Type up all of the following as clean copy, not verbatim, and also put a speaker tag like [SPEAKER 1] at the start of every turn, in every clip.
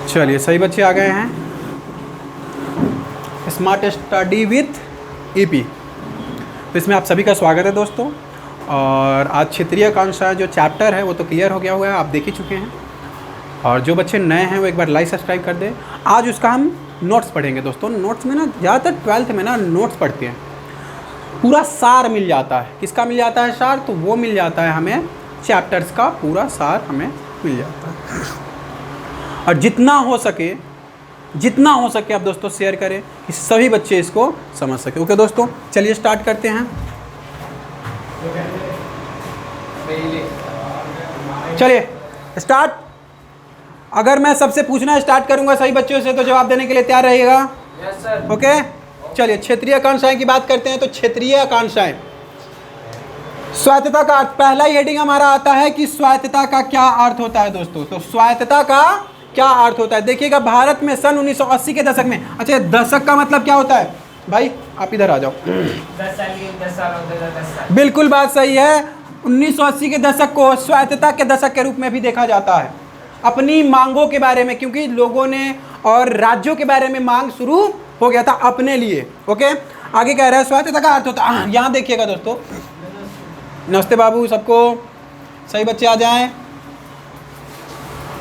[SPEAKER 1] चलिए सही बच्चे आ गए हैं। स्मार्ट स्टडी विथ ईपी, तो इसमें आप सभी का स्वागत है दोस्तों। और आज क्षेत्रीय आकांक्षा जो चैप्टर है वो तो क्लियर हो गया हुआ है, आप देख ही चुके हैं। और जो बच्चे नए हैं वो एक बार लाइक सब्सक्राइब कर दें। आज उसका हम नोट्स पढ़ेंगे दोस्तों। नोट्स में ना ज़्यादातर 12th में ना नोट्स पढ़ते हैं, पूरा सार मिल जाता है। किसका मिल जाता है सार? तो वो मिल जाता है हमें चैप्टर्स का पूरा सार हमें मिल जाता है। और जितना हो सके आप दोस्तों शेयर करें कि सभी बच्चे इसको समझ सके। ओके दोस्तों, चलिए स्टार्ट करते हैं। चलिए स्टार्ट। अगर मैं सबसे पूछना स्टार्ट करूंगा सही बच्चों से तो जवाब देने के लिए तैयार रहिएगा।
[SPEAKER 2] Yes sir.
[SPEAKER 1] ओके चलिए क्षेत्रीय आकांक्षाएं की बात करते हैं। तो क्षेत्रीय आकांक्षाएं, स्वायत्तता का अर्थ, पहला ही हेडिंग हमारा आता है कि स्वायत्तता का क्या अर्थ होता है दोस्तों। तो स्वायत्तता का क्या अर्थ होता है देखिएगा। भारत में सन 1980 के दशक में, अच्छा दशक का मतलब क्या होता है भाई? आप इधर आ जाओ।
[SPEAKER 2] 10 साल।
[SPEAKER 1] बिल्कुल बात सही है। 1980 के दशक को स्वायत्तता के दशक के रूप में भी देखा जाता है। अपनी मांगों के बारे में, क्योंकि लोगों ने और राज्यों के बारे में मांग शुरू हो गया था अपने लिए। ओके आगे कह रहा है स्वायत्तता का अर्थ होता है, यहाँ देखिएगा दोस्तों। नमस्ते बाबू सबको, सही बच्चे आ जाएं,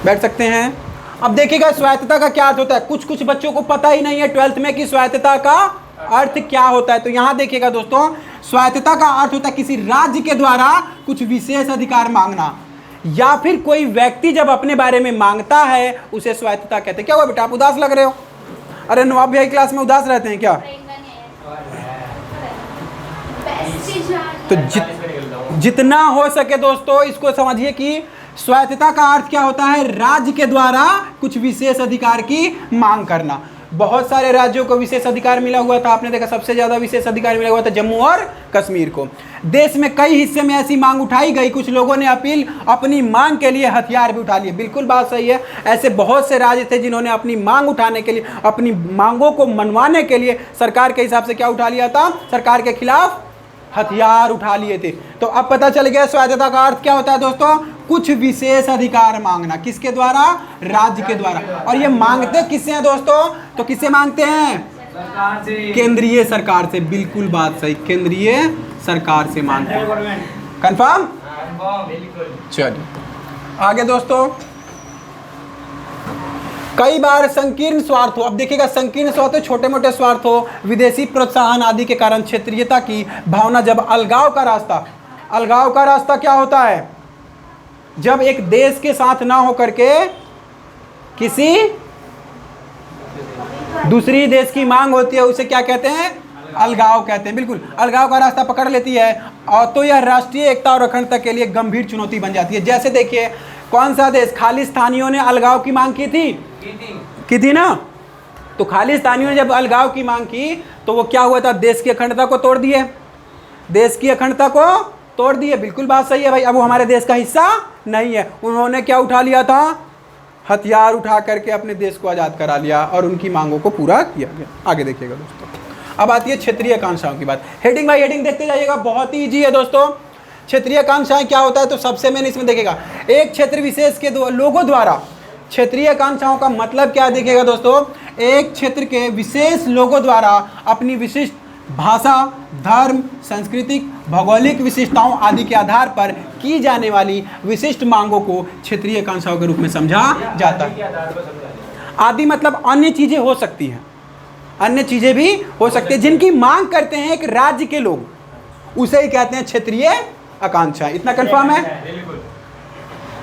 [SPEAKER 1] बैठ सकते हैं। अब देखिएगा स्वायत्तता का क्या अर्थ होता है। कुछ बच्चों को पता ही नहीं है 12th में कि स्वायत्तता का अर्थ क्या होता है। तो यहाँ देखिएगा दोस्तों, स्वायत्तता का अर्थ होता है किसी राज्य के द्वारा कुछ विशेष अधिकार मांगना, या फिर कोई व्यक्ति जब अपने बारे में मांगता है उसे स्वायत्तता कहते हैं। क्या हुआ बेटा, आप उदास लग रहे हो? अरे नवाब भाई क्लास में उदास रहते हैं क्या? तो जितना हो सके दोस्तों इसको समझिए कि स्वायत्तता का अर्थ क्या होता है? राज्य के द्वारा कुछ विशेष अधिकार की मांग करना। बहुत सारे राज्यों को विशेष अधिकार मिला हुआ था, आपने देखा सबसे ज्यादा विशेष अधिकार मिला हुआ था जम्मू और कश्मीर को। देश में कई हिस्से में ऐसी मांग उठाई गई, कुछ लोगों ने अपनी मांग के लिए हथियार भी उठा लिए। बिल्कुल बात सही है, ऐसे बहुत से राज्य थे जिन्होंने अपनी मांग उठाने के लिए, अपनी मांगों को मनवाने के लिए सरकार के हिसाब से क्या उठा लिया था? सरकार के खिलाफ हथियार उठा लिए थे। तो अब पता चल गया स्वायत्तता का अर्थ क्या होता है दोस्तों? कुछ विशेष अधिकार मांगना। किसके द्वारा? राज्य के द्वारा। और ये मांगते किससे हैं दोस्तों? तो किससे मांगते हैं?
[SPEAKER 2] सरकार से।
[SPEAKER 1] केंद्रीय सरकार से। बिल्कुल बात सही, केंद्रीय सरकार से मांगते हैं। कंफर्म?
[SPEAKER 2] बिल्कुल।
[SPEAKER 1] चलिए आगे दोस्तों, कई बार संकीर्ण स्वार्थ हो। अब देखिएगा संकीर्ण स्वार्थ हो, छोटे मोटे स्वार्थ हो, विदेशी प्रोत्साहन आदि के कारण क्षेत्रीयता की भावना, जब अलगाव का रास्ता क्या होता है? जब एक देश के साथ ना होकर के किसी दूसरी देश की मांग होती है, उसे क्या कहते हैं? अलगाव कहते हैं। बिल्कुल, अलगाव का रास्ता पकड़ लेती है और तो यह राष्ट्रीय एकता और अखंडता के लिए गंभीर चुनौती बन जाती है। जैसे देखिए कौन सा देश, खालिस्तानियों ने अलगाव की मांग की थी ना। तो खालिस्तानियों ने जब अलगाव की मांग की तो वो क्या हुआ था? देश की अखंडता को तोड़ दिए, देश की अखंडता को तोड़ दिए। बिल्कुल बात सही है भाई। अब वो हमारे देश का हिस्सा नहीं है। उन्होंने क्या उठा लिया था? हथियार उठा करके अपने देश को आज़ाद करा लिया और उनकी मांगों को पूरा किया गया। आगे देखिएगा दोस्तों, अब आती है क्षेत्रीय आकांक्षाओं की बात। हेडिंग बाय हेडिंग देखते जाइएगा, बहुत ही ईजी है दोस्तों। क्षेत्रीय आकांक्षाएं क्या होता है? तो सबसे मेन इसमें देखिएगा, एक क्षेत्र विशेष के लोगों द्वारा। क्षेत्रीय आकांक्षाओं का मतलब क्या देखिएगा दोस्तों? एक क्षेत्र के विशेष लोगों द्वारा अपनी विशिष्ट भाषा, धर्म, सांस्कृतिक, भौगोलिक विशिष्टताओं आदि के आधार पर की जाने वाली विशिष्ट मांगों को क्षेत्रीय आकांक्षाओं के रूप में समझा जाता है। आदि मतलब अन्य चीजें हो सकती हैं, अन्य चीजें भी हो सकती हैं जिनकी मांग करते हैं एक राज्य के लोग, उसे ही कहते हैं क्षेत्रीय आकांक्षा। इतना कंफर्म है?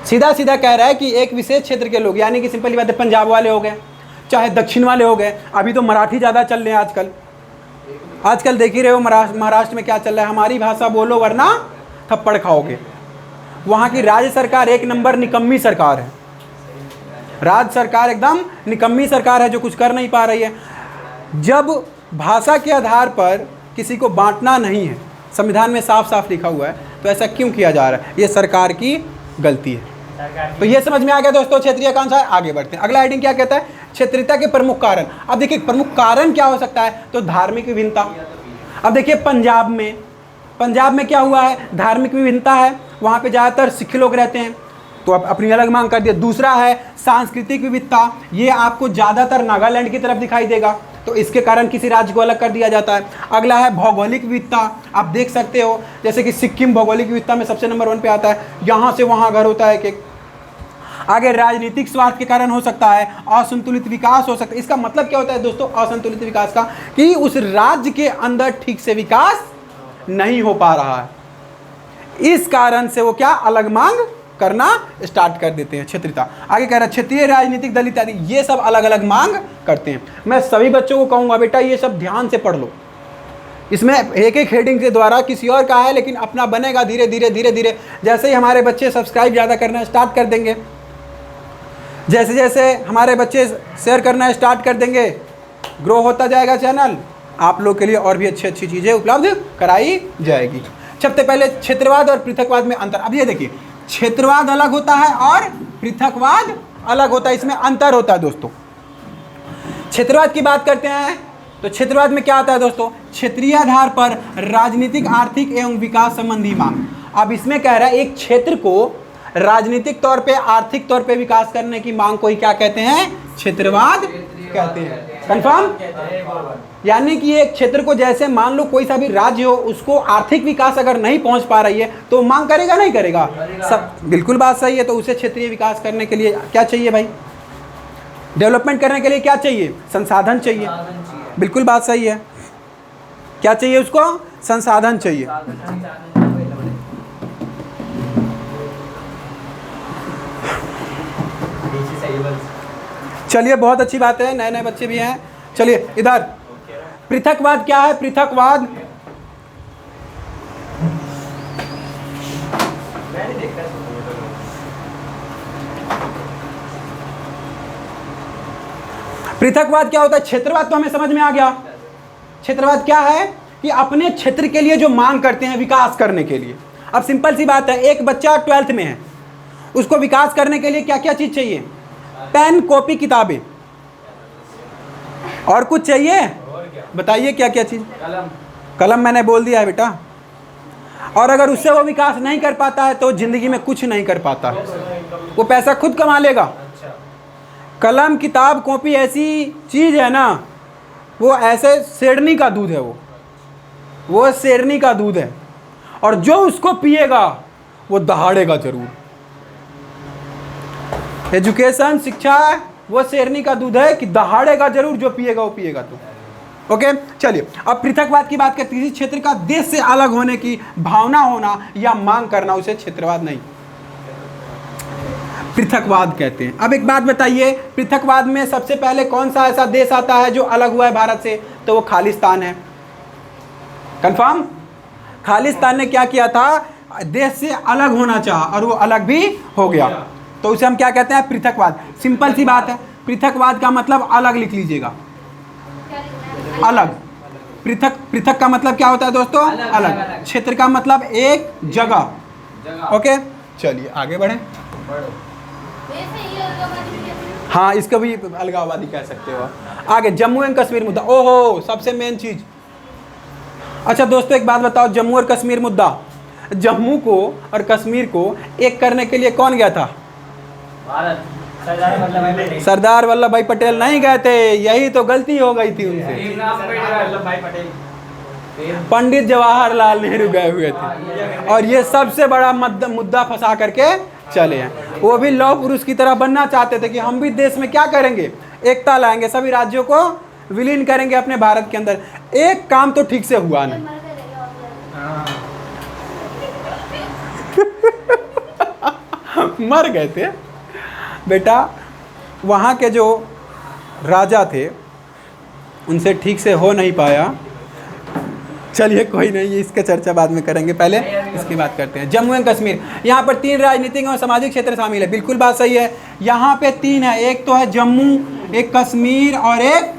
[SPEAKER 1] सीधा सीधा कह रहा है कि एक विशेष क्षेत्र के लोग, यानी कि सिंपली बात है, पंजाब वाले हो गए, चाहे दक्षिण वाले हो गए। अभी तो मराठी ज़्यादा चल रहे हैं आजकल देख ही रहे हो महाराष्ट्र में क्या चल रहा है, हमारी भाषा बोलो वरना थप्पड़ खाओगे। वहाँ की राज्य सरकार एक नंबर निकम्मी सरकार है। राज्य सरकार एकदम निकम्मी सरकार है जो कुछ कर नहीं पा रही है। जब भाषा के आधार पर किसी को बांटना नहीं है, संविधान में साफ साफ लिखा हुआ है, तो ऐसा क्यों किया जा रहा है? ये सरकार की गलती है। तो ये समझ में आ गया दोस्तों क्षेत्रीय आकांक्षा। आगे बढ़ते हैं, अगला हेडिंग क्या कहता है? क्षेत्रीयता के प्रमुख कारण। अब देखिए प्रमुख कारण क्या हो सकता है? तो धार्मिक विभिन्नता। अब देखिए पंजाब में क्या हुआ है? धार्मिक विभिन्नता है, वहाँ पे ज़्यादातर सिख लोग रहते हैं। तो आप अपनी अलग मांग कर दिया। दूसरा है सांस्कृतिक विविधता, ये आपको ज़्यादातर नागालैंड की तरफ दिखाई देगा, तो इसके कारण किसी राज्य को अलग कर दिया जाता है। अगला है भौगोलिक विविधता, आप देख सकते हो जैसे कि सिक्किम भौगोलिक विविधता में सबसे नंबर 1 पे आता है, यहाँ से वहाँ घर होता है एक। आगे राजनीतिक स्वार्थ के कारण हो सकता है, असंतुलित विकास हो सकता है। इसका मतलब क्या होता है दोस्तों असंतुलित विकास का, कि उस राज्य के अंदर ठीक से विकास नहीं हो पा रहा है, इस कारण से वो क्या अलग मांग करना स्टार्ट कर देते हैं। क्षेत्रीयता, आगे कह रहा है क्षेत्रीय राजनीतिक दल इत्यादि, ये सब अलग अलग मांग करते हैं। मैं सभी बच्चों को कहूँगा बेटा ये सब ध्यान से पढ़ लो, इसमें एक एक हेडिंग के द्वारा किसी और का है, लेकिन अपना बनेगा धीरे धीरे धीरे धीरे। जैसे ही हमारे बच्चे सब्सक्राइब ज़्यादा करना स्टार्ट कर देंगे, जैसे जैसे हमारे बच्चे शेयर करना स्टार्ट कर देंगे, ग्रो होता जाएगा चैनल, आप लोग के लिए और भी अच्छी अच्छी चीज़ें उपलब्ध कराई जाएगी। सबसे पहले क्षेत्रवाद और पृथकवाद में अंतर। अब ये देखिए, क्षेत्रवाद अलग होता है और पृथकवाद अलग होता है, इसमें अंतर होता है दोस्तों। क्षेत्रवाद की बात करते हैं तो क्षेत्रवाद में क्या आता है दोस्तों, क्षेत्रीय आधार पर राजनीतिक, आर्थिक एवं विकास संबंधी मांग। अब इसमें कह रहा है एक क्षेत्र को राजनीतिक तौर पे, आर्थिक तौर पे विकास करने की मांग को ही क्या कहते हैं, क्षेत्रवाद कहते हैं। कंफर्म, यानी कि एक क्षेत्र को जैसे मान लो कोई सा भी राज्य हो, उसको आर्थिक विकास अगर नहीं पहुंच पा रही है तो मांग करेगा नहीं करेगा, सब बिल्कुल बात सही है। तो उसे क्षेत्रीय विकास करने के लिए क्या चाहिए भाई, डेवलपमेंट करने के लिए क्या चाहिए, संसाधन चाहिए, बिल्कुल बात सही है। क्या चाहिए उसको, संसाधन चाहिए। चलिए बहुत अच्छी बात है, नए नए बच्चे भी हैं। चलिए इधर पृथकवाद क्या है, पृथकवाद पृथकवाद क्या होता है, क्षेत्रवाद तो हमें समझ में आ गया। क्षेत्रवाद क्या है कि अपने क्षेत्र के लिए जो मांग करते हैं विकास करने के लिए। अब सिंपल सी बात है, एक बच्चा 12th में है, उसको विकास करने के लिए क्या क्या चीज चाहिए, पेन, कॉपी, किताबें, और कुछ चाहिए, बताइए क्या क्या चीज, कलम मैंने बोल दिया है बेटा। और अगर उससे वो विकास नहीं कर पाता है तो जिंदगी में कुछ नहीं कर पाता है, वो पैसा खुद कमा लेगा। कलम, किताब, कॉपी ऐसी चीज है ना, वो ऐसे शेरनी का दूध है, वो शेरनी का दूध है, और जो उसको पिएगा वो दहाड़ेगा जरूर। एजुकेशन, शिक्षा वो शेरनी का दूध है कि दहाड़ेगा जरूर, जो पिएगा वो पिएगा। तो ओके चलिए, अब पृथकवाद की बात करते हैं। किसी क्षेत्र का देश से अलग होने की भावना होना या मांग करना, उसे क्षेत्रवाद नहीं, पृथकवाद कहते हैं। अब एक बात बताइए, पृथकवाद में सबसे पहले कौन सा ऐसा देश आता है जो अलग हुआ है भारत से, तो वो खालिस्तान है। कंफर्म, खालिस्तान ने क्या किया था, देश से अलग होना चाहा और वो अलग भी हो गया, तो उसे हम क्या कहते हैं, पृथकवाद। सिंपल सी बात है, पृथकवाद का मतलब अलग लिख लीजिएगा, अलग। पृथक का मतलब क्या होता है दोस्तों, अलग। क्षेत्र का मतलब एक जगह। ओके चलिए आगे बढ़े। हाँ, इसको भी अलगाववादी कह सकते हो। आगे जम्मू एंड कश्मीर मुद्दा, ओहो सबसे मेन चीज। अच्छा दोस्तों एक बात बताओ, जम्मू और कश्मीर मुद्दा, जम्मू को और कश्मीर को एक करने के लिए कौन गया था,
[SPEAKER 2] भारत,
[SPEAKER 1] सरदार वल्लभ भाई पटेल नहीं गए थे, यही तो गलती हो गई थी उनसे। पंडित जवाहरलाल नेहरू गए हुए थे, और ये सबसे बड़ा मुद्दा फंसा करके चले हैं। वो भी लौह पुरुष की तरह बनना चाहते थे कि हम भी देश में क्या करेंगे, एकता लाएंगे, सभी राज्यों को विलीन करेंगे अपने भारत के अंदर। एक काम तो ठीक से हुआ नहीं। मर गए थे बेटा, वहाँ के जो राजा थे उनसे ठीक से हो नहीं पाया। चलिए कोई नहीं, इसका चर्चा बाद में करेंगे, पहले इसकी बात करते हैं। जम्मू एंड कश्मीर, यहाँ पर 3 राजनीतिक और सामाजिक क्षेत्र शामिल है, बिल्कुल बात सही है। यहाँ पे 3 है, एक तो है जम्मू, एक कश्मीर और एक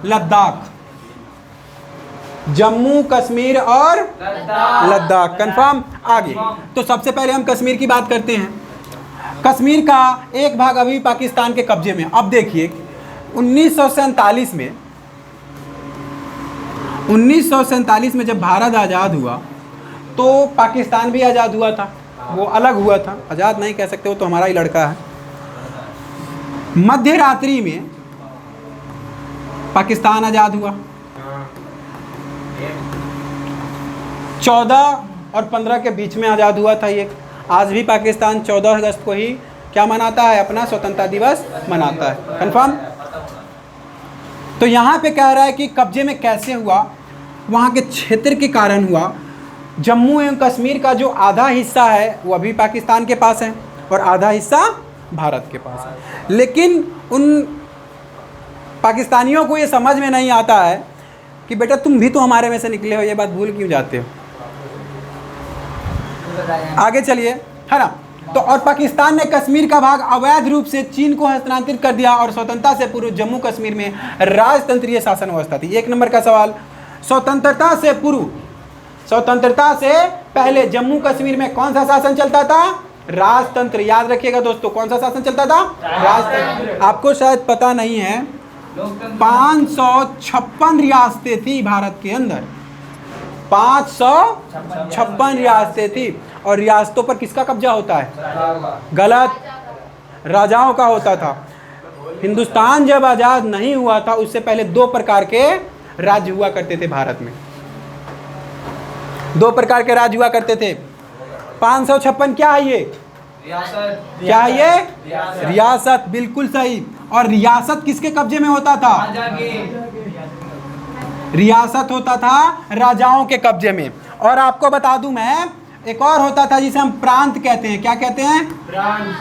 [SPEAKER 1] लद्दाख। जम्मू, कश्मीर और लद्दाख, कंफर्म। आगे तो सबसे पहले हम कश्मीर की बात करते हैं। कश्मीर का एक भाग अभी पाकिस्तान के कब्जे में। अब देखिए 1947 में जब भारत आज़ाद हुआ तो पाकिस्तान भी आज़ाद हुआ था, वो अलग हुआ था, आज़ाद नहीं कह सकते, वो तो हमारा ही लड़का है। मध्य रात्रि में पाकिस्तान आज़ाद हुआ। 14 और 15 के बीच में आज़ाद हुआ था ये। आज भी पाकिस्तान 14 अगस्त को ही क्या मनाता है, अपना स्वतंत्रता दिवस मनाता है। कंफर्म। तो यहाँ पे कह रहा है कि कब्जे में कैसे हुआ, वहाँ के क्षेत्र के कारण हुआ। जम्मू एवं कश्मीर का जो आधा हिस्सा है वो अभी पाकिस्तान के पास है और आधा हिस्सा भारत के पास है। लेकिन उन पाकिस्तानियों को ये समझ में नहीं आता है कि बेटा तुम भी तो हमारे में से निकले हो, ये बात भूल क्यों जाते हो। आगे चलिए, है ना। तो और पाकिस्तान ने कश्मीर का भाग अवैध रूप से चीन को हस्तांतरित कर दिया और स्वतंत्रता से पूर्व जम्मू कश्मीर में राजतंत्रीय शासन व्यवस्था थी। 1 नंबर का सवाल, स्वतंत्रता से पूर्व, स्वतंत्रता से पहले जम्मू कश्मीर में कौन सा शासन चलता था, राजतंत्र। याद रखिएगा दोस्तों, कौन सा शासन चलता था, राजतंत्र। आपको शायद पता नहीं है 556 रियासतें थी भारत के अंदर, 556 रियासतें थी। और रियासतों पर किसका कब्जा होता है, गलत, राजाओं का होता था। हिंदुस्तान जब आजाद नहीं हुआ था उससे पहले 2 प्रकार के राज्य हुआ करते थे भारत में, 2 प्रकार के राज्य हुआ करते थे। 556 क्या है ये,
[SPEAKER 2] रियासत।
[SPEAKER 1] क्या है ये, रियासत, बिल्कुल सही। और रियासत किसके कब्जे में होता था,
[SPEAKER 2] राजा के।
[SPEAKER 1] रियासत होता था राजाओं के कब्जे में। और आपको बता दूं मैं, एक और होता था जिसे हम प्रांत कहते हैं। क्या कहते हैं,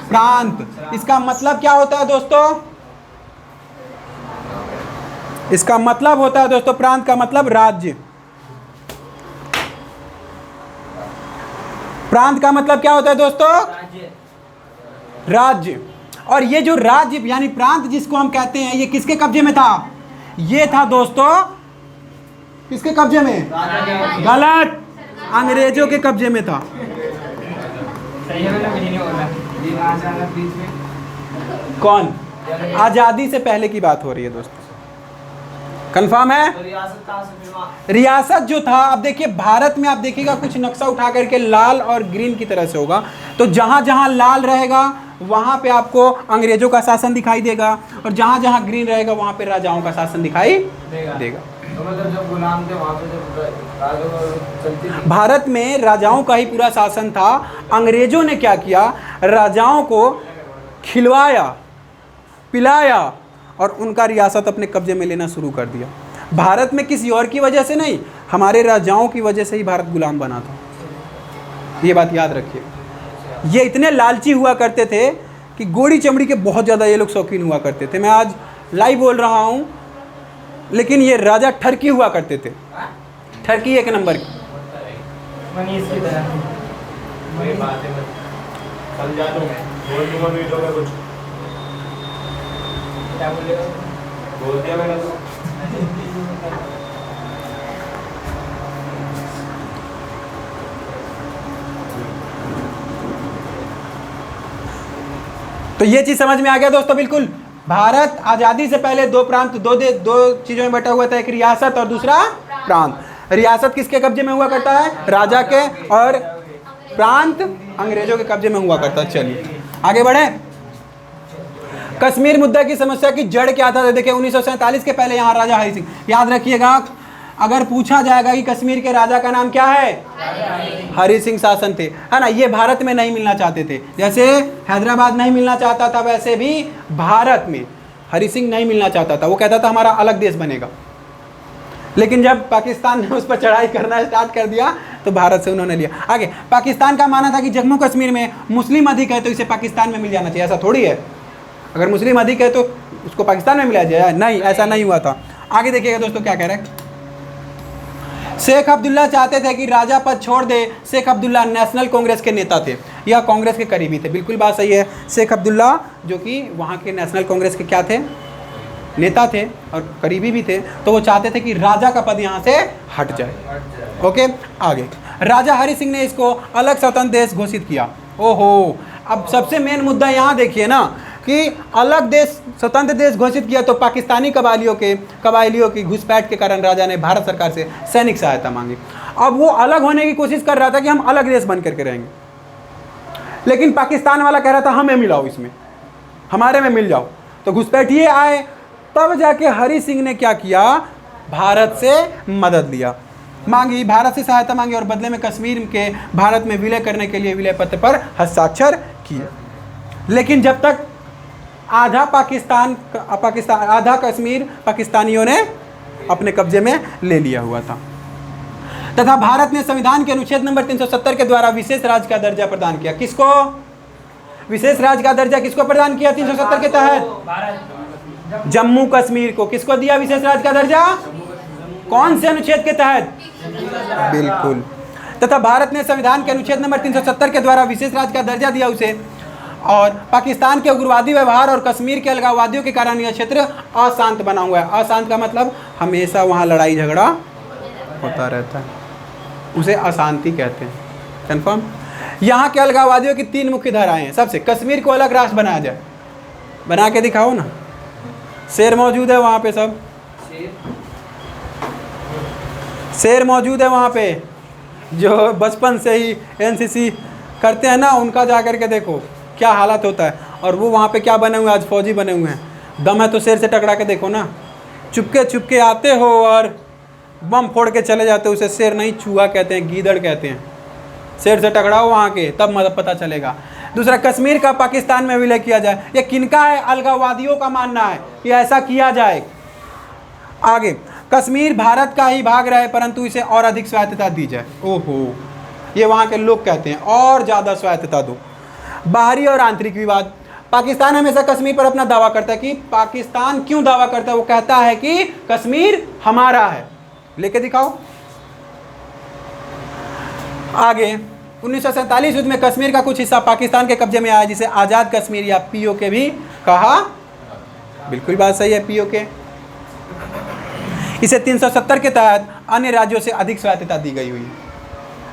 [SPEAKER 1] प्रांत। इसका मतलब क्या होता है दोस्तों, इसका मतलब होता है दोस्तों, प्रांत का मतलब राज्य। प्रांत का मतलब क्या होता है दोस्तों,
[SPEAKER 2] राज्य।
[SPEAKER 1] राज्य। और ये जो राज्य यानी प्रांत जिसको हम कहते हैं, ये किसके कब्जे में था, ये था दोस्तों किसके कब्जे में,
[SPEAKER 2] राजा के।
[SPEAKER 1] गलत, अंग्रेजों के कब्जे में था।
[SPEAKER 2] सही है ना, मुझे नहीं बोलना। ये राजा का बीच में
[SPEAKER 1] कौन, आजादी से पहले की बात हो रही है दोस्तों, कंफर्म है।
[SPEAKER 2] तो रियासत कहाँ से फिर वहाँ?
[SPEAKER 1] रियासत जो था, अब देखिए भारत में आप देखिएगा कुछ नक्शा उठा करके लाल और ग्रीन की तरह से होगा, तो जहां जहां लाल रहेगा वहां पे आपको अंग्रेजों का शासन दिखाई देगा और जहां जहां ग्रीन रहेगा वहां पे राजाओं का शासन दिखाई देगा।
[SPEAKER 2] तो मतलब जब गुलाम थे वहाँ पे जब राजा चलती थी।
[SPEAKER 1] भारत में राजाओं का ही पूरा शासन था। अंग्रेजों ने क्या किया, राजाओं को खिलवाया, पिलाया और उनका रियासत अपने कब्जे में लेना शुरू कर दिया। भारत में किसी और की वजह से नहीं, हमारे राजाओं की वजह से ही भारत गुलाम बना था। ये बात याद रखिए। ये इतने लालची हुआ करते थे कि गोरी चमड़ी के बहुत ज़्यादा ये लोग शौकीन हुआ करते थे। मैं आज लाइव बोल रहा हूँ, लेकिन ये राजा ठरकी हुआ करते थे। ठरकी 1 नंबर की।
[SPEAKER 2] मनीष की तरह।
[SPEAKER 3] वही बात है, कल जा दूँ मैं, बोल दूँगा वीडियो में कुछ,
[SPEAKER 2] क्या बोलेगा?
[SPEAKER 3] बोल दिया मैंने तो।
[SPEAKER 1] तो ये चीज़ समझ में आ गया दोस्तों। बिल्कुल, भारत आज़ादी से पहले 2 प्रांत, 2 चीज़ों में बटा हुआ था, एक रियासत और दूसरा प्रांत। रियासत किसके कब्जे में हुआ करता है, राजा के, और प्रांत अंग्रेजों के कब्जे में हुआ करता है। चलिए आगे बढ़े। कश्मीर मुद्दा की समस्या की जड़ क्या था, देखिए 1947 के पहले यहाँ राजा हरि सिंह। याद रखिएगा, अगर पूछा जाएगा कि कश्मीर के राजा का नाम क्या है, हरि सिंह शासन थे, है ना। ये भारत में नहीं मिलना चाहते थे, जैसे हैदराबाद नहीं मिलना चाहता था वैसे भी भारत में हरि सिंह नहीं मिलना चाहता था। वो कहता था हमारा अलग देश बनेगा। लेकिन जब पाकिस्तान ने उस पर चढ़ाई करना स्टार्ट कर दिया तो भारत से उन्होंने लिया। आगे, पाकिस्तान का मानना था कि जम्मू कश्मीर में मुस्लिम अधिक है तो इसे पाकिस्तान में मिल जाना चाहिए। ऐसा थोड़ी है, अगर मुस्लिम अधिक है तो उसको पाकिस्तान में मिला जाए, नहीं, ऐसा नहीं हुआ था। आगे देखिएगा दोस्तों क्या कह रहे हैं। शेख अब्दुल्ला चाहते थे कि राजा पद छोड़ दे। शेख अब्दुल्ला नेशनल कांग्रेस के नेता थे या कांग्रेस के करीबी थे। बिल्कुल बात सही है। शेख अब्दुल्ला जो कि वहाँ के नेशनल कांग्रेस के क्या थे, नेता थे और करीबी भी थे, तो वो चाहते थे कि राजा का पद यहाँ से हट जाए। ओके, आगे राजा हरि सिंह ने इसको अलग स्वतंत्र देश घोषित किया। ओहो, अब सबसे मेन मुद्दा यहाँ देखिए ना कि अलग देश, स्वतंत्र देश घोषित किया तो पाकिस्तानी कबायलियों की घुसपैठ के कारण राजा ने भारत सरकार से सैनिक सहायता मांगी। अब वो अलग होने की कोशिश कर रहा था कि हम अलग देश बन करके रहेंगे। लेकिन पाकिस्तान वाला कह रहा था हमें मिलाओ, इसमें हमारे में मिल जाओ। तो घुसपैठिए आए, तब जाके हरि सिंह ने क्या किया, भारत से मदद लिया, मांगी, भारत से सहायता मांगी और बदले में कश्मीर के भारत में विलय करने के लिए विलय पत्र पर हस्ताक्षर किए। लेकिन जब तक आधा आधा कश्मीर पाकिस्तानियों ने अपने कब्जे में ले लिया हुआ था। तथा भारत ने संविधान के अनुच्छेद नंबर 370 के द्वारा विशेष राज्य का दर्जा प्रदान किया। किसको विशेष राज्य का दर्जा किसको प्रदान किया 370 के तहत? जम्मू कश्मीर को। किसको दिया विशेष राज्य का दर्जा? कौन से अनुच्छेद के तहत? बिल्कुल। तथा भारत ने संविधान के अनुच्छेद नंबर 370 के द्वारा विशेष राज्य का दर्जा दिया उसे, और पाकिस्तान के उग्रवादी व्यवहार और कश्मीर के अलगाववादियों के कारण यह क्षेत्र अशांत बना हुआ है। अशांत का मतलब हमेशा वहाँ लड़ाई झगड़ा होता रहता है, उसे अशांति कहते हैं। कन्फर्म? यहाँ के अलगाववादियों की 3 मुख्य धाराएं हैं। सबसे कश्मीर को अलग राष्ट्र बनाया जाए, बना के दिखाओ ना। शेर मौजूद है वहाँ पे, सब शेर मौजूद है वहाँ पे, जो बचपन से ही एनसीसी करते हैं ना, उनका जा कर के देखो क्या हालत होता है। और वो वहाँ पे क्या बने हुए हैं, आज फौजी बने हुए हैं। दम है तो शेर से टकरा के देखो ना, चुपके चुपके आते हो और बम फोड़ के चले जाते हो। उसे शेर नहीं, चूहा कहते हैं, गीदड़ कहते हैं। शेर से टकराओ वहाँ के, तब मतलब पता चलेगा। दूसरा, कश्मीर का पाकिस्तान में विलय किया जाए। ये किनका है? अलगाववादियों का मानना है कि ऐसा किया जाए। आगे, कश्मीर भारत का ही भाग रहे परंतु इसे और अधिक स्वायत्तता दी जाए। ओहो, ये वहाँ के लोग कहते हैं और ज़्यादा स्वायत्तता दो। बाहरी और आंतरिक विवाद। पाकिस्तान हमेशा कश्मीर पर अपना दावा करता है कि पाकिस्तान क्यों दावा करता है? वो कहता है कि कश्मीर हमारा है। लेके दिखाओ। आगे, 1947 युद्ध में कश्मीर का कुछ हिस्सा पाकिस्तान के कब्जे में आया, जिसे आज़ाद कश्मीर या पीओके भी कहा। बिल्कुल बात सही है, पीओके। इसे 370 के तहत अन्य राज्यों से अधिक स्वायत्तता दी गई हुई है।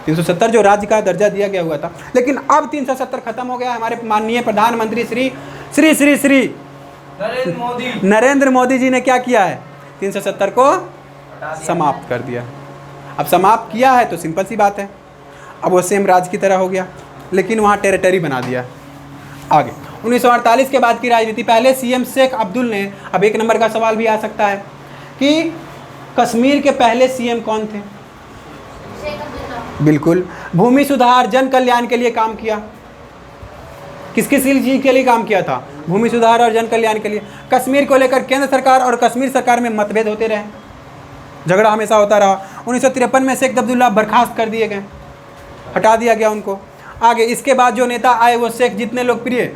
[SPEAKER 1] 370 जो राज्य का दर्जा दिया गया हुआ था, लेकिन अब 370 खत्म हो गया। हमारे माननीय प्रधानमंत्री श्री नरेंद्र मोदी जी ने क्या किया है? 370 को समाप्त कर दिया। अब समाप्त किया है तो सिंपल सी बात है, अब वो सेम राज्य की तरह हो गया, लेकिन वहाँ टेरिटरी बना दिया। आगे, 1948 के बाद की राजनीति। पहले सीएम शेख अब्दुल ने, अब 1 नंबर का सवाल भी आ सकता है कि कश्मीर के पहले सीएम कौन थे? बिल्कुल, भूमि सुधार, जन कल्याण के लिए काम किया। किस किस चीज के लिए काम किया था? भूमि सुधार और जन कल्याण के लिए। कश्मीर को लेकर केंद्र सरकार और कश्मीर सरकार में मतभेद होते रहे, झगड़ा हमेशा होता रहा। 1953 में शेख अब्दुल्ला बर्खास्त कर दिए गए, हटा दिया गया उनको। आगे, इसके बाद जो नेता आए वो शेख जितने लोकप्रिय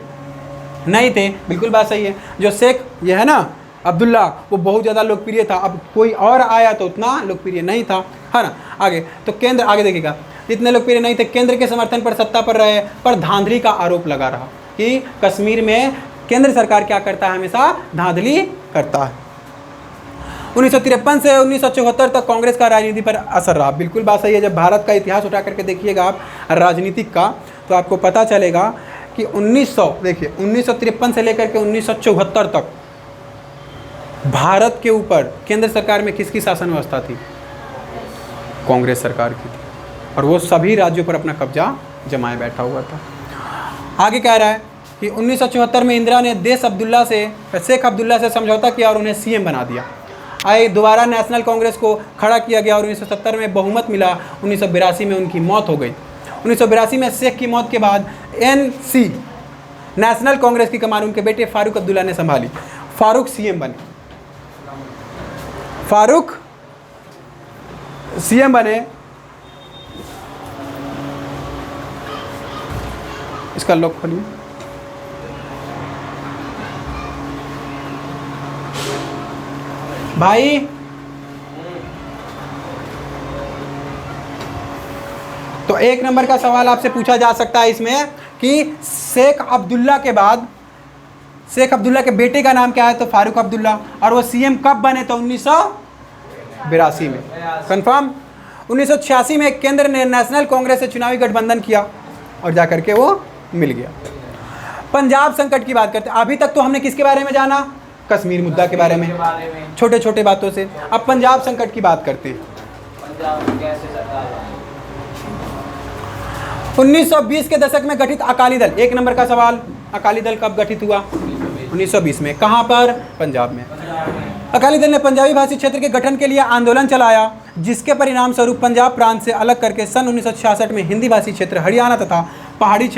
[SPEAKER 1] नहीं थे। बिल्कुल बात सही है, जो शेख ये है ना अब्दुल्ला, वो बहुत ज़्यादा लोकप्रिय था। अब कोई और आया तो उतना लोकप्रिय नहीं था, है ना। आगे तो केंद्र, आगे देखिएगा, इतने लोकप्रिय नहीं थे। केंद्र के समर्थन पर सत्ता पर रहे, पर धांधली का आरोप लगा रहा कि कश्मीर में केंद्र सरकार क्या करता है? हमेशा धांधली करता है। 1953 से 1974 तक कांग्रेस का राजनीति पर असर रहा। बिल्कुल बात सही है। जब भारत का इतिहास उठा करके देखिएगा आप राजनीतिक का, तो आपको पता चलेगा कि 1953 से लेकर के 1974 तक भारत के ऊपर केंद्र सरकार में किसकी शासन व्यवस्था थी? कांग्रेस सरकार की थी, और वो सभी राज्यों पर अपना कब्जा जमाए बैठा हुआ था। आगे कह रहा है कि 1974 में इंदिरा ने शेख अब्दुल्ला से समझौता किया और उन्हें सीएम बना दिया। आए दोबारा नेशनल कांग्रेस को खड़ा किया गया और 1970 में बहुमत मिला। 1982 में उनकी मौत हो गई। 1982 में शेख की मौत के बाद एनसी नेशनल कांग्रेस की कमान उनके बेटे फारूक अब्दुल्ला ने संभाली। फारूक सीएम बने। इसका लॉक खोलिए। भाई तो 1 नंबर का सवाल आपसे पूछा जा सकता है इसमें कि शेख अब्दुल्ला के बाद शेख अब्दुल्ला के बेटे का नाम क्या है? तो फारूक अब्दुल्ला। और वो सीएम कब बने? तो 1982 में। कंफर्म। 1986 में केंद्र ने नेशनल कांग्रेस से चुनावी गठबंधन किया और जाकर के वो मिल गया। पंजाब संकट की बात करते हैं। अभी तक तो हमने किसके बारे में जाना? कश्मीर मुद्दा के बारे में, छोटे छोटे बातों से। अब पंजाब संकट की बात करते हैं। 1920 के दशक में गठित अकाली दल, 1 नंबर का सवाल, अकाली दल कब गठित हुआ? 1920 में। कहाँ पर? पंजाब में। अकाली दल ने पंजाबी भाषी क्षेत्र के गठन के लिए आंदोलन चलाया, जिसके परिणाम स्वरूप पंजाब प्रांत से अलग करके सन 1966 में हिंदी भाषी क्षेत्र हरियाणा तथा पहाड़ी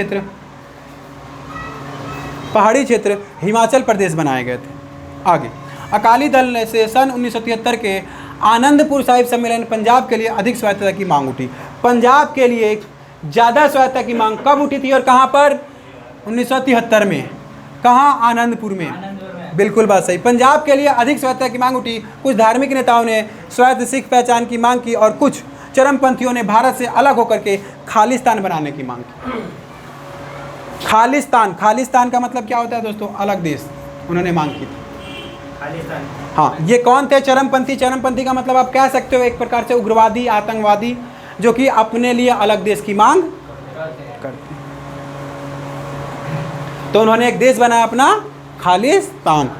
[SPEAKER 1] क्षेत्र हिमाचल प्रदेश बनाए गए थे। आगे, अकाली दल ने से सन 1973 के आनंदपुर साहिब सम्मेलन पंजाब के लिए अधिक स्वायत्तता की मांग उठी। पंजाब के लिए ज़्यादा स्वायत्तता की मांग कब उठी थी और कहाँ पर? 1973 में। कहाँ? आनंदपुर में। बिल्कुल बात सही। पंजाब के लिए अधिक स्वायत्तता की मांग उठी। कुछ धार्मिक नेताओं ने स्वायत्त सिख पहचान की मांग की और कुछ चरमपंथियों ने भारत से अलग होकर के खालिस्तान बनाने की मांग की। खालिस्तान का मतलब क्या होता है दोस्तों? अलग देश। उन्होंने मांग की थी खालिस्तान। हाँ, ये कौन थे? चरमपंथी। चरमपंथी का मतलब आप कह सकते हो एक प्रकार से उग्रवादी, आतंकवादी, जो कि अपने लिए अलग देश की मांग करते। तो उन्होंने एक देश बनाया अपना, खालिस्तान।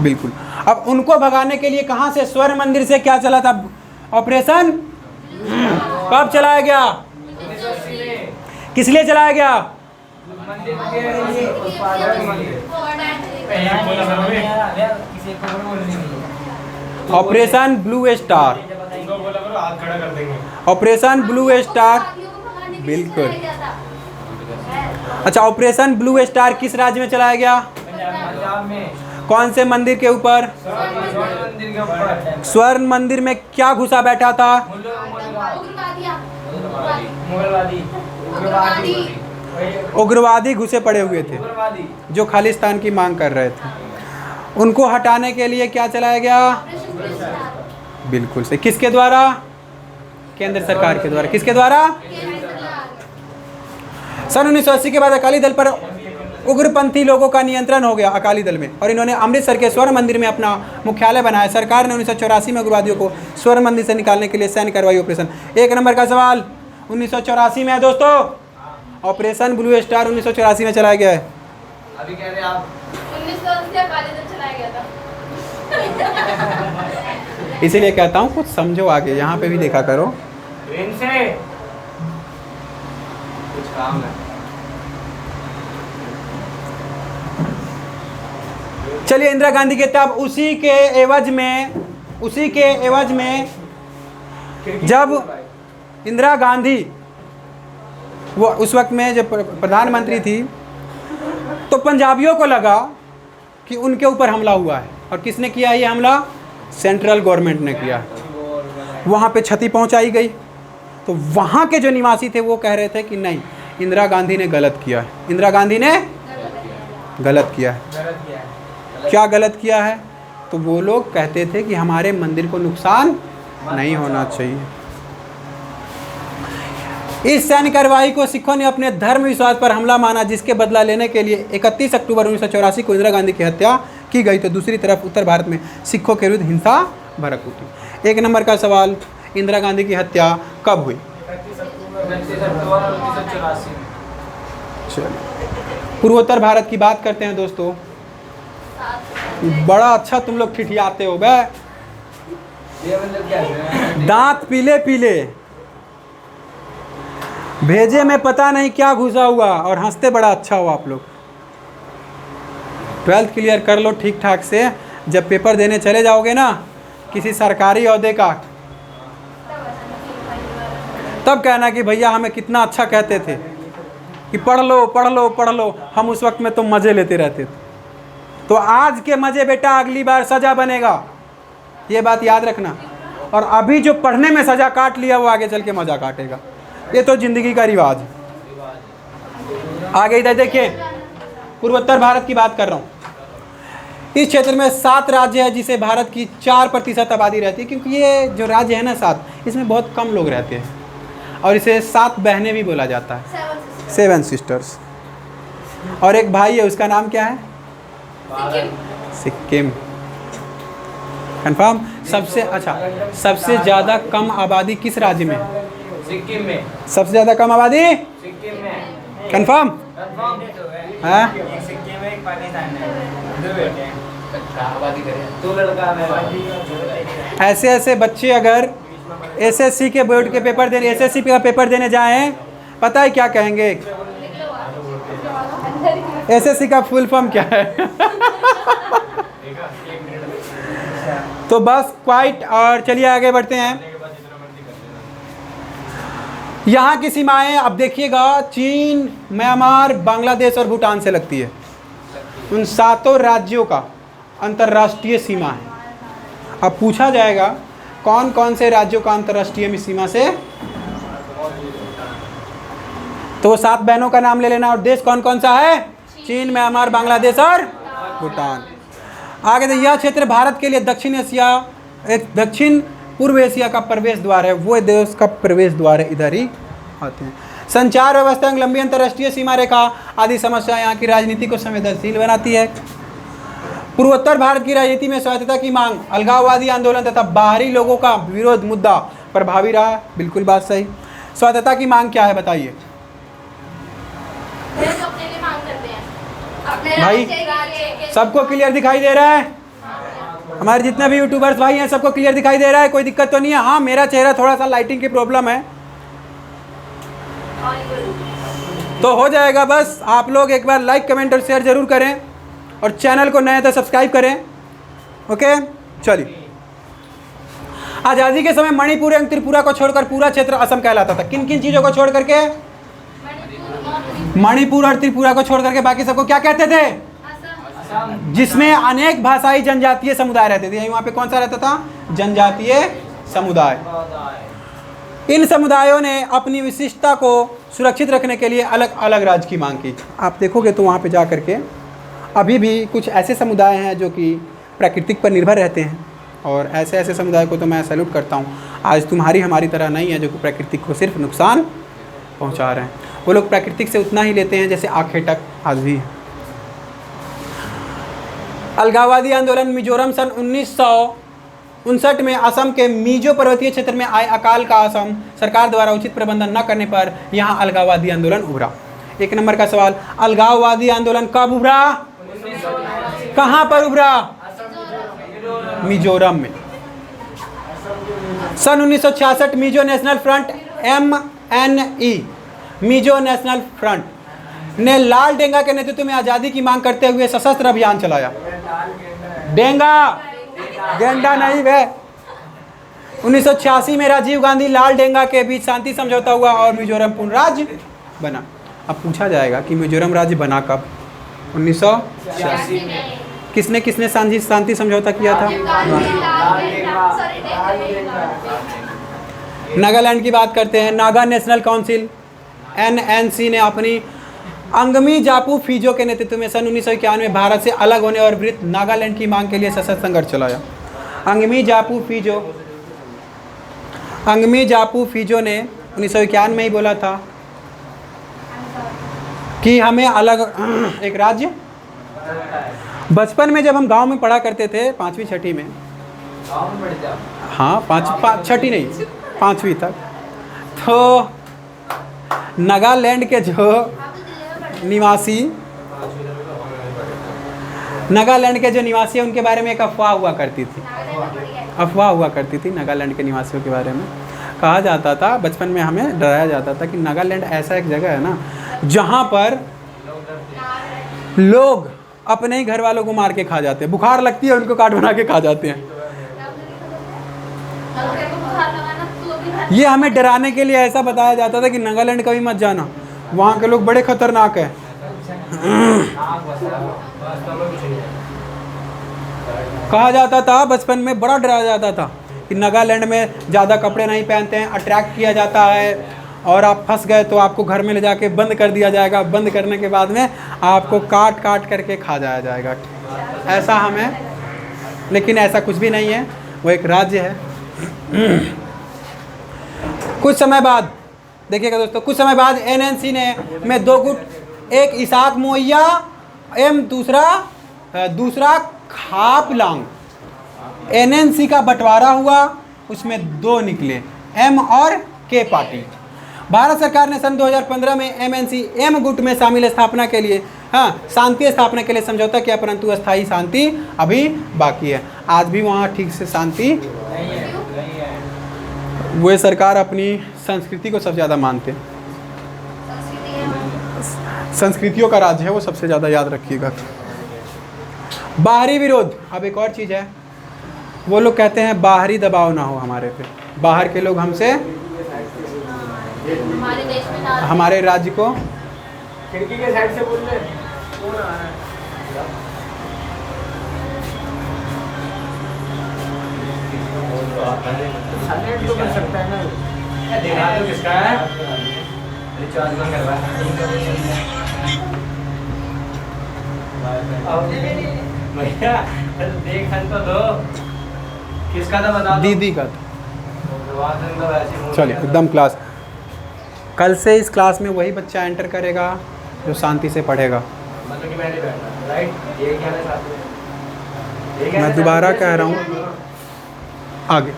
[SPEAKER 1] बिल्कुल। अब उनको भगाने के लिए कहां से? स्वर्ण मंदिर से क्या चला था? ऑपरेशन कब चलाया गया? किस लिए चलाया गया? Operation blue star. Operation blue star, बिल्कुल। अच्छा, ऑपरेशन ब्लू स्टार किस राज्य में चलाया गया? पंजाब में। कौन से मंदिर के ऊपर? स्वर्ण मंदिर में क्या घुसा बैठा था? उग्रवादी घुसे पड़े हुए थे जो खालिस्तान की मांग कर रहे थे। उनको हटाने के लिए क्या चलाया गया? बिल्कुल सही। किसके द्वारा? केंद्र सरकार के द्वारा। किसके द्वारा? सन 1980 के बाद अकाली दल पर उग्रपंथी लोगों का नियंत्रण हो गया अकाली दल में, और इन्होंने अमृतसर के स्वर्ण मंदिर में अपना मुख्यालय बनाया। सरकार ने 1984 में उग्रवादियों को स्वर्ण मंदिर से निकालने के लिए सैन्य कार्रवाई ऑपरेशन। 1 नंबर का सवाल 1984 में है दोस्तों। ऑपरेशन ब्लू स्टार 1984 में चलाया गया है।
[SPEAKER 2] अभी कह रहे आप
[SPEAKER 4] 1980 अकाली दल चलाया गया था।
[SPEAKER 1] इसीलिए कहता हूँ कुछ समझो आगे, यहाँ पे भी देखा करो।
[SPEAKER 2] से कुछ काम है।
[SPEAKER 1] चलिए, इंदिरा गांधी के तब उसी के एवज में जब इंदिरा गांधी वो उस वक्त में जब प्रधानमंत्री थी, तो पंजाबियों को लगा कि उनके ऊपर हमला हुआ है। और किसने किया ये हमला? सेंट्रल गवर्नमेंट ने किया। वहाँ पे क्षति पहुँचाई गई। तो वहाँ के जो निवासी थे वो कह रहे थे कि नहीं, इंदिरा गांधी ने गलत किया है। इंदिरा गांधी ने गलत किया है। क्या गलत किया है? तो वो लोग कहते थे कि हमारे मंदिर को नुकसान नहीं होना चाहिए। इस सैन्य कार्रवाई को सिखों ने अपने धर्म विश्वास पर हमला माना, जिसके बदला लेने के लिए 31 अक्टूबर 1984 को इंदिरा गांधी की हत्या की गई। तो दूसरी तरफ उत्तर भारत में सिखों के विरुद्ध हिंसा भड़क उठी। 1 नंबर का सवाल, इंदिरा गांधी की हत्या कब हुई?
[SPEAKER 2] 31 अक्टूबर 1984।
[SPEAKER 1] चलिए, पूर्वोत्तर भारत की बात करते हैं दोस्तों। बड़ा अच्छा तुम लोग ठिठियाते हो बे।
[SPEAKER 2] ये मतलब क्या है?
[SPEAKER 1] दांत पीले पीले, भेजे में पता नहीं क्या घुसा हुआ, और हंसते बड़ा अच्छा हो आप लोग। 12th क्लियर कर लो ठीक ठाक से। जब पेपर देने चले जाओगे ना किसी सरकारी ओहदे का, तब कहना कि भैया हमें कितना अच्छा कहते थे कि पढ़ लो पढ़ लो पढ़ लो। हम उस वक्त में तो मज़े लेते रहते थे। तो आज के मज़े बेटा अगली बार सज़ा बनेगा, ये बात याद रखना। और अभी जो पढ़ने में सज़ा काट लिया वो आगे चल के मज़ा काटेगा। ये तो ज़िंदगी का रिवाज है। आगे इधर देखिए, पूर्वोत्तर भारत की बात कर रहा हूँ। इस क्षेत्र में 7 राज्य है जिसे भारत की 4% आबादी रहती है, क्योंकि ये जो राज्य है ना 7, इसमें बहुत कम लोग रहते हैं, और इसे 7 बहनें भी बोला जाता है, 7 सिस्टर्स। और एक भाई है, उसका नाम क्या है? सिक्किम। कंफर्म? सबसे ज़्यादा कम आबादी किस राज्य में?
[SPEAKER 2] सिक्किम में।
[SPEAKER 1] सबसे ज़्यादा कम आबादी
[SPEAKER 2] सिक्किम में।
[SPEAKER 1] कंफर्म? हाँ,
[SPEAKER 2] सिक्किम में, एक पाकिस्तान में। तो लड़का
[SPEAKER 1] ऐसे बच्चे अगर एसएससी के बोर्ड के पेपर देने, एसएससी का पेपर देने जाएं, पता है क्या कहेंगे? एसएससी का फुल फॉर्म क्या है? तो बस क्वाइट। और चलिए आगे बढ़ते हैं। यहाँ की सीमाएं अब देखिएगा, चीन, म्यांमार, बांग्लादेश और भूटान से लगती है। उन 7 राज्यों का अंतर्राष्ट्रीय सीमा है। अब पूछा जाएगा कौन कौन से राज्यों का अंतर्राष्ट्रीय सीमा से, तो 7 बहनों का नाम ले लेना। और देश कौन कौन सा है? चीन, म्यांमार, बांग्लादेश और भूटान। आगे तो यह क्षेत्र भारत के लिए दक्षिण पूर्व एशिया का प्रवेश द्वार है। वो देश का प्रवेश द्वार है, इधर ही आते हैं। संचार व्यवस्था, लंबी अंतर्राष्ट्रीय सीमा रेखा आदि समस्या यहाँ की राजनीति को संवेदनशील बनाती है। पूर्वोत्तर भारत की राजनीति में स्वायत्तता की मांग, अलगाववादी आंदोलन तथा बाहरी लोगों का विरोध मुद्दा प्रभावी रहा। बिल्कुल बात सही। स्वायत्तता की मांग क्या है बताइए भाई? सबको क्लियर दिखाई दे रहा है? हमारे जितने भी यूट्यूबर्स भाई हैं सबको क्लियर दिखाई दे रहा है? कोई दिक्कत तो नहीं है? हाँ, मेरा चेहरा थोड़ा सा लाइटिंग की प्रॉब्लम है, तो हो जाएगा। बस आप लोग एक बार लाइक, कमेंट और शेयर जरूर करें, और चैनल को नए तो सब्सक्राइब करें। ओके, चलिए। आज़ादी के समय मणिपुर एवं त्रिपुरा को छोड़कर पूरा क्षेत्र असम कहलाता था। किन किन चीज़ों को छोड़ करके? मणिपुर और त्रिपुरा को छोड़ करके बाकी सबको क्या कहते थे? जिसमें अनेक भाषाई जनजातीय समुदाय रहते थे। वहाँ पे कौन सा रहता था? जनजातीय समुदाय। इन समुदायों ने अपनी विशिष्टता को सुरक्षित रखने के लिए अलग अलग राज्य की मांग की। आप देखोगे तो वहाँ पे जा करके अभी भी कुछ ऐसे समुदाय हैं जो कि प्राकृतिक पर निर्भर रहते हैं, और ऐसे ऐसे समुदाय को तो मैं सैल्यूट करता हूँ। आज तुम्हारी हमारी तरह नहीं है जो कि प्रकृति को सिर्फ नुकसान पहुँचा रहे हैं। वो लोग प्राकृतिक से उतना ही लेते हैं जैसे आखेटक आज भी है। अलगाववादी आंदोलन मिजोरम सन 1959 में असम के मिजो पर्वतीय क्षेत्र में आए अकाल का असम सरकार द्वारा उचित प्रबंधन न करने पर यहाँ अलगाववादी आंदोलन उभरा। 1 नंबर का सवाल, अलगाववादी आंदोलन कब उभरा? कहाँ पर उभरा? मिजोरम में। सन 1966 Mizo national front MNE, Mizo national front ने लाल डेंगा के नेतृत्व में आज़ादी की मांग करते हुए सशस्त्र अभियान चलाया। डेंगा, गेंडा नहीं वे। 1986 में राजीव गांधी लाल डेंगा के बीच शांति समझौता हुआ और मिजोरम पूर्ण राज्य बना। अब पूछा जाएगा कि मिजोरम राज्य बना कब? 1986 में। किसने किसने शांति समझौता किया था? नागालैंड की बात करते हैं। नागा नेशनल काउंसिल NNC ने अपनी अंगमी जापू फिजो के नेतृत्व में सन 1991 में भारत से अलग होने और वृत्त नागालैंड की मांग के लिए सशस्त्र संघर्ष चलाया। अंगमी जापू फिजो ने 1991 में ही बोला था कि हमें अलग एक राज्य। बचपन में जब हम गांव में पढ़ा करते थे 5वीं 6वीं में, हाँ 6वीं नहीं 5वीं तक, तो नागालैंड के जो निवासी हैं उनके बारे में एक अफवाह हुआ करती थी। नागालैंड के निवासियों के बारे में कहा जाता था, बचपन में हमें डराया जाता था कि नागालैंड ऐसा एक जगह है ना जहाँ पर लोग अपने ही घर वालों को मार के खा जाते हैं। बुखार लगती है उनको काट बना के खा जाते हैं। ये हमें डराने के लिए ऐसा बताया जाता था कि नागालैंड कभी मत जाना, वहाँ के लोग बड़े खतरनाक हैं। कहा जाता था बचपन में, बड़ा डराया जाता था कि नागालैंड में ज़्यादा कपड़े नहीं पहनते हैं, अट्रैक्ट किया जाता है, और आप फंस गए तो आपको घर में ले जाके बंद कर दिया जाएगा। बंद करने के बाद में आपको काट करके खा जाया जाएगा। ऐसा हमें, लेकिन ऐसा कुछ भी नहीं है, वो एक राज्य है। कुछ समय बाद देखिएगा दोस्तों, कुछ समय बाद NNC में 2 गुट, एक इसाक मोइया एवं दूसरा खापलांग। NNC का बंटवारा हुआ, उसमें 2 निकले, M और K पार्टी। भारत सरकार ने सन 2015 में M गुट में शामिल स्थापना के लिए शांति स्थापना के लिए समझौता किया, परंतु अस्थायी शांति अभी बाकी है। आज भी वहाँ ठीक से शांति वो सरकार अपनी संस्कृति को सबसे ज़्यादा मानते हैं। संस्कृतियों का राज्य है वो, सबसे ज़्यादा याद रखिएगा। बाहरी विरोध, अब एक और चीज़ है, वो लोग कहते हैं बाहरी दबाव ना हो हमारे पे, बाहर के लोग हमसे
[SPEAKER 4] हमारे देश में ना
[SPEAKER 1] हमारे राज्य को
[SPEAKER 3] खिड़की के साइड से बोल ले, कौन आ रहा है? साइलेंट तो कर सकता है ना।
[SPEAKER 2] देखा तो किसका है? रिचार्ज ना करवा। भैया देखन तो दो, किसका था बता दो।
[SPEAKER 1] दीदी का था।
[SPEAKER 2] चलिए
[SPEAKER 1] चलिए एकदम क्लास, कल से इस क्लास में वही बच्चा एंटर करेगा जो शांति से पढ़ेगा।
[SPEAKER 2] मतलब कि मैं नहीं बैठना, राइट? ये क्या है साथ में?
[SPEAKER 1] मैं दोबारा कह रहा हूँ, आगे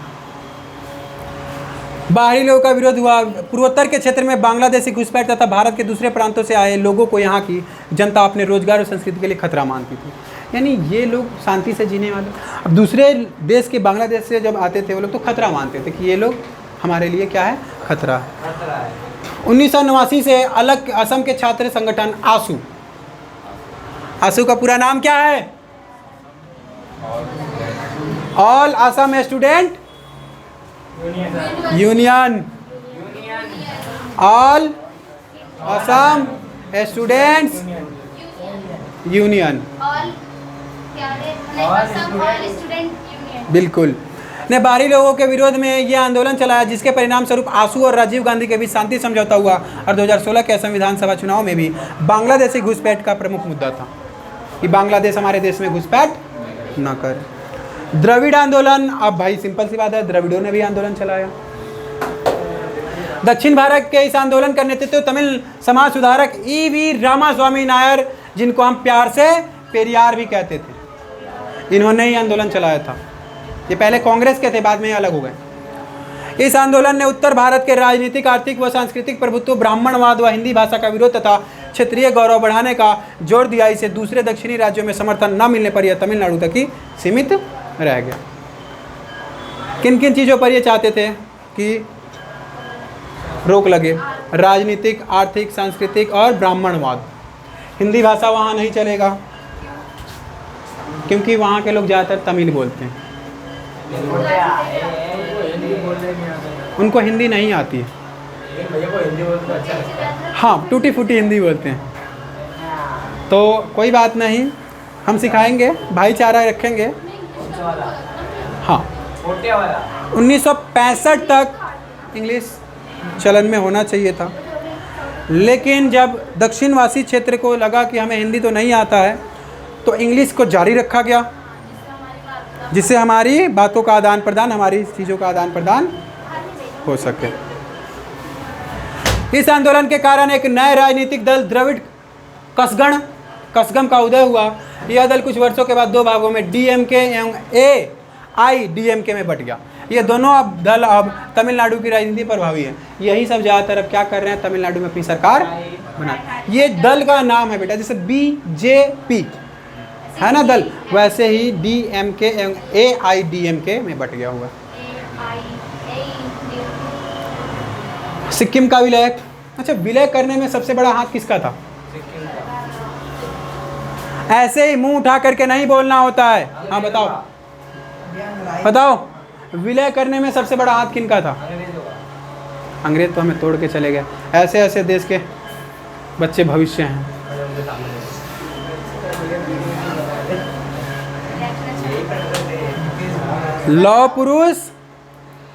[SPEAKER 1] बाहरी लोगों का विरोध हुआ। पूर्वोत्तर के क्षेत्र में बांग्लादेशी घुसपैठ तथा भारत के दूसरे प्रांतों से आए लोगों को यहाँ की जनता अपने रोजगार और संस्कृति के लिए खतरा मानती थी। यानी ये लोग शांति से जीने वाले, अब दूसरे देश के बांग्लादेश से जब आते थे वो लोग तो खतरा मानते थे कि ये लोग हमारे लिए क्या है, खतरा है। 1989 से अलग असम के छात्र संगठन आसू, आसू का पूरा नाम क्या है? All Assam student union, all Assam students union,
[SPEAKER 4] all क्या है? Assam all student union.
[SPEAKER 1] बिल्कुल, ने बाहरी लोगों के विरोध में यह आंदोलन चलाया, जिसके परिणाम स्वरूप आसू और राजीव गांधी के बीच शांति समझौता हुआ और 2016 के असम विधानसभा चुनाव में भी बांग्लादेशी घुसपैठ का प्रमुख मुद्दा था कि बांग्लादेश हमारे देश में घुसपैठ न करे। द्रविड़ आंदोलन, अब भाई सिंपल सी बात है, द्रविड़ों ने भी आंदोलन चलाया। दक्षिण भारत के इस आंदोलन का नेतृत्व तमिल समाज सुधारक ई.वी. रामास्वामी नायर, जिनको हम प्यार से पेरियार भी कहते थे, इन्होंने ही आंदोलन चलाया था। ये पहले कांग्रेस के थे, बाद में अलग हो गए। इस आंदोलन ने उत्तर भारत के राजनीतिक, आर्थिक व सांस्कृतिक प्रभुत्व, ब्राह्मणवाद व हिंदी भाषा का विरोध तथा क्षेत्रीय गौरव बढ़ाने का जोर दिया। इसे दूसरे दक्षिणी राज्यों में समर्थन न मिलने पर यह तमिलनाडु तक ही सीमित रह गया। किन किन चीज़ों पर ये चाहते थे कि रोक लगे? राजनीतिक, आर्थिक, सांस्कृतिक और ब्राह्मणवाद। हिंदी भाषा वहाँ नहीं चलेगा क्योंकि वहाँ के लोग ज़्यादातर तमिल बोलते हैं, उनको हिंदी नहीं आती है।
[SPEAKER 3] भैया को हिंदी बोलते अच्छा लगता है।
[SPEAKER 1] हाँ, टूटी फूटी हिंदी बोलते हैं, तो कोई बात नहीं, हम सिखाएंगे, भाईचारा रखेंगे। हाँ, 1965 तक इंग्लिश चलन में होना चाहिए था, लेकिन जब दक्षिणवासी क्षेत्र को लगा कि हमें हिंदी तो नहीं आता है, तो इंग्लिश को जारी रखा गया, जिससे हमारी बातों का आदान प्रदान, हमारी चीज़ों का आदान प्रदान हो सके। इस आंदोलन के कारण एक नए राजनीतिक दल द्रविड़ कसगम का उदय हुआ। यह दल कुछ वर्षों के बाद दो भागों में डीएमके एवं एआईडीएमके में बट गया। ये दोनों अब दल अब तमिलनाडु की राजनीति पर प्रभावी है। यही सब ज़्यादातर अब क्या कर रहे हैं, तमिलनाडु में अपनी सरकार बना। ये दल का नाम है बेटा, जैसे बीजेपी है ना दल, वैसे ही डीएमके एवं एआईडीएमके में बट गया हुआ। सिक्किम का विलय, अच्छा विलय करने में सबसे बड़ा हाथ किसका था? ऐसे ही मुंह उठा करके नहीं बोलना होता है। हाँ बताओ बताओ, विलय करने में सबसे बड़ा हाथ किनका था? अंग्रेज तो हमें तोड़ के चले गए। ऐसे ऐसे देश के बच्चे भविष्य हैं। लौह पुरुष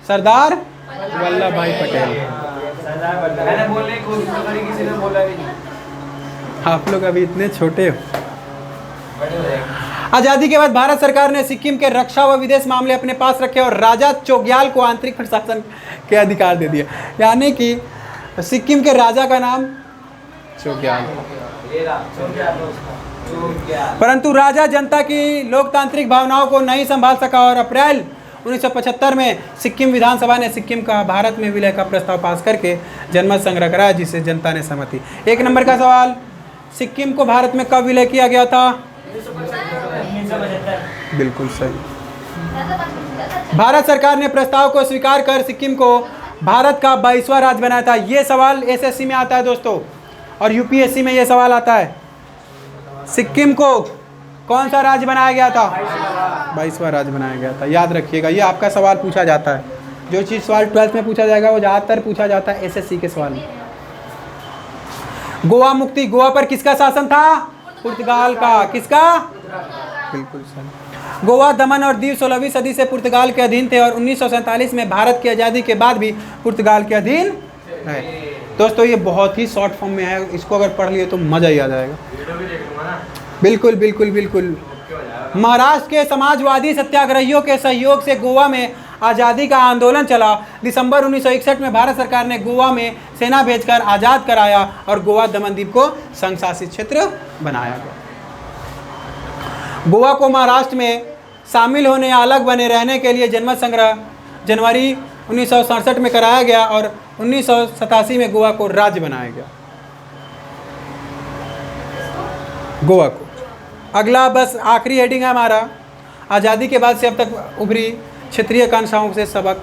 [SPEAKER 1] सरदार वल्लभ भाई पटेल।
[SPEAKER 2] मैंने बोलने की कोशिश करी, किसी ने बोला भी नहीं।
[SPEAKER 1] आप लोग अभी इतने छोटे हो। आज़ादी के बाद भारत सरकार ने सिक्किम के रक्षा व विदेश मामले अपने पास रखे और राजा चोग्याल को आंतरिक प्रशासन के अधिकार दे दिए। यानी कि सिक्किम के राजा का नाम चोग्याल। परंतु राजा जनता की लोकतांत्रिक भावनाओं को नहीं संभाल सका और अप्रैल 1975 में सिक्किम विधानसभा ने सिक्किम का भारत में विलय का प्रस्ताव पास करके जनमत संग्रह कराया, जिसे जनता ने सहमति। एक नंबर का सवाल, सिक्किम को भारत में कब विलय किया गया था? बिल्कुल सही। भारत सरकार ने प्रस्ताव को स्वीकार कर सिक्किम को भारत का 22वां राज्य बनाया था? ये सवाल एसएससी में आता है दोस्तों, और यूपीएससी में ये सवाल आता है। सिक्किम को कौन सा राज्य बनाया गया था? 22वां राज्य बनाया गया था। याद रखिएगा, ये आपका सवाल पूछा जाता है। जो चीज़ सवाल 12th में पूछा जाएगा वो ज़्यादातर पूछा जाता है एसएससी के सवाल में। गोवा मुक्ति, गोवा पर किसका शासन था? पुर्तगाल का। किसका? बिल्कुल सही। गोवा, दमन और दीव 16वीं सदी से पुर्तगाल के अधीन थे और 1947 में भारत की आज़ादी के बाद भी पुर्तगाल के अधीन है। दोस्तों ये बहुत ही शॉर्ट फॉर्म में है, इसको अगर पढ़ लिए तो मज़ा ही आ जाएगा।
[SPEAKER 3] वीडियो भी देख लूंगा ना।
[SPEAKER 1] बिल्कुल बिल्कुल बिल्कुल। महाराष्ट्र के समाजवादी सत्याग्रहियों के सहयोग से गोवा में आज़ादी का आंदोलन चला। दिसंबर 1961 में भारत सरकार ने गोवा में सेना भेजकर आज़ाद कराया और गोवा दमन द्वीप को संघ शासित क्षेत्र बनाया गया। गोवा को महाराष्ट्र में शामिल होने या अलग बने रहने के लिए जनमत संग्रह जनवरी 1967 में कराया गया और 1987 में गोवा को राज्य बनाया गया। गोवा को। अगला बस आखिरी हेडिंग है हमारा, आज़ादी के बाद से अब तक उभरी क्षेत्रीय आकांक्षाओं से सबक।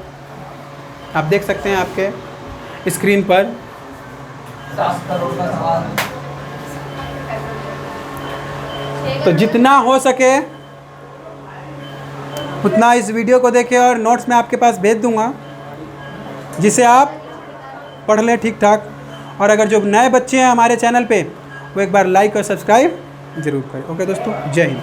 [SPEAKER 1] आप देख सकते हैं आपके स्क्रीन पर।
[SPEAKER 2] 10 करोड़ का सवाल।
[SPEAKER 1] तो जितना हो सके उतना इस वीडियो को देखें और नोट्स मैं आपके पास भेज दूंगा, जिसे आप पढ़ लें ठीक ठाक। और अगर जो नए बच्चे हैं हमारे चैनल पे, वो एक बार लाइक और सब्सक्राइब ज़रूर करें। ओके दोस्तों, जय हिंद।